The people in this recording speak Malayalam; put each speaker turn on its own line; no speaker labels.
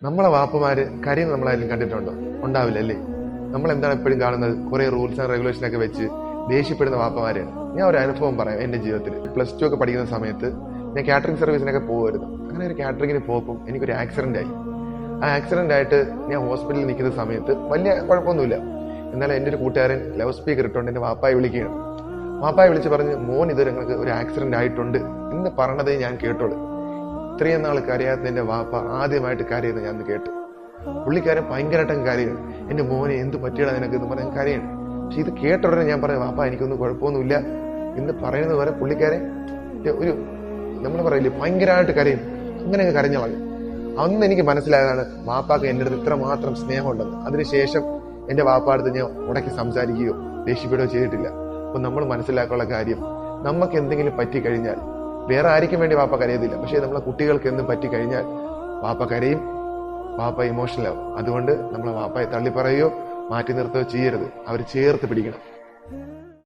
നമ്മളെ വാപ്പമാര് കരയും നമ്മളായാലും കണ്ടിട്ടുണ്ടോ? ഉണ്ടാവില്ല അല്ലേ? നമ്മൾ എന്താണ് എപ്പോഴും കാണുന്നത്? കുറെ റൂൾസ് ആൻഡ് റെഗുലേഷൻ ഒക്കെ വെച്ച് ദേഷ്യപ്പെടുന്ന വാപ്പമാരെയാണ്. ഞാൻ ഒരു അനുഭവം പറയാം. എന്റെ ജീവിതത്തിൽ +2 ഒക്കെ പഠിക്കുന്ന സമയത്ത് ഞാൻ കാറ്ററിംഗ് സർവീസിനൊക്കെ പോകുമായിരുന്നു. അങ്ങനെ ഒരു കാറ്ററിംഗിന് പോകുമ്പോൾ എനിക്കൊരു ആക്സിഡന്റ് ആയി. ആ ആക്സിഡന്റ് ആയിട്ട് ഞാൻ ഹോസ്പിറ്റലിൽ നിൽക്കുന്ന സമയത്ത് വലിയ കുഴപ്പമൊന്നുമില്ല. എന്നാലും എൻ്റെ ഒരു കൂട്ടുകാരൻ ലൗഡ് സ്പീക്കർ ഇട്ടുകൊണ്ട് എന്റെ വാപ്പായെ വിളിക്കുകയാണ്. വാപ്പായെ വിളിച്ച് പറഞ്ഞ്, മോൻ ഇതൊരു ഞങ്ങൾക്ക് ഒരു ആക്സിഡന്റ് ആയിട്ടുണ്ട് എന്ന് പറഞ്ഞതേ ഞാൻ കേട്ടോളൂ. ഇത്രയും നാൾ കരയാത്ത എന്റെ വാപ്പ ആദ്യമായിട്ട് കരയുന്നത് ഞാൻ കേട്ടു. പുള്ളിക്കാരൻ ഭയങ്കരമായിട്ടും കരയാണ്. എന്റെ മോനെ എന്ത് പറ്റിയടാ നിനക്ക് എന്ന് പറഞ്ഞാൽ കരയാണ്. പക്ഷെ ഇത് കേട്ട ഉടനെ ഞാൻ പറഞ്ഞു, വാപ്പ എനിക്കൊന്നും കുഴപ്പമൊന്നുമില്ല എന്ന് പറയുന്നത് വരെ പുള്ളിക്കാരൻ ഒരു നമ്മൾ പറയില്ലേ ഭയങ്കരമായിട്ട് കരയും. അങ്ങനെ കരഞ്ഞളഞ്ഞു. അന്ന് എനിക്ക് മനസ്സിലായതാണ് വാപ്പാക്ക് എൻ്റെ അടുത്ത് ഇത്രമാത്രം സ്നേഹമുണ്ടെന്ന്. അതിനുശേഷം എന്റെ വാപ്പാടുത്ത് ഞാൻ ഉടക്കി സംസാരിക്കുകയോ ദേഷ്യപ്പെടുകയോ ചെയ്തിട്ടില്ല. അപ്പൊ നമ്മൾ മനസ്സിലാക്കാനുള്ള കാര്യം, നമുക്ക് എന്തെങ്കിലും പറ്റിക്കഴിഞ്ഞാൽ വേറെ ആർക്കും വേണ്ടി വാപ്പ കരയത്തില്ല. പക്ഷെ നമ്മളെ കുട്ടികൾക്ക് എന്തും പറ്റിക്കഴിഞ്ഞാൽ വാപ്പ കരയും, വാപ്പ ഇമോഷണൽ ആവും. അതുകൊണ്ട് നമ്മളെ വാപ്പയെ തള്ളി പറയുകയോ മാറ്റി നിർത്തുകയോ ചെയ്യരുത്. അവർ ചേർത്ത് പിടിക്കണം.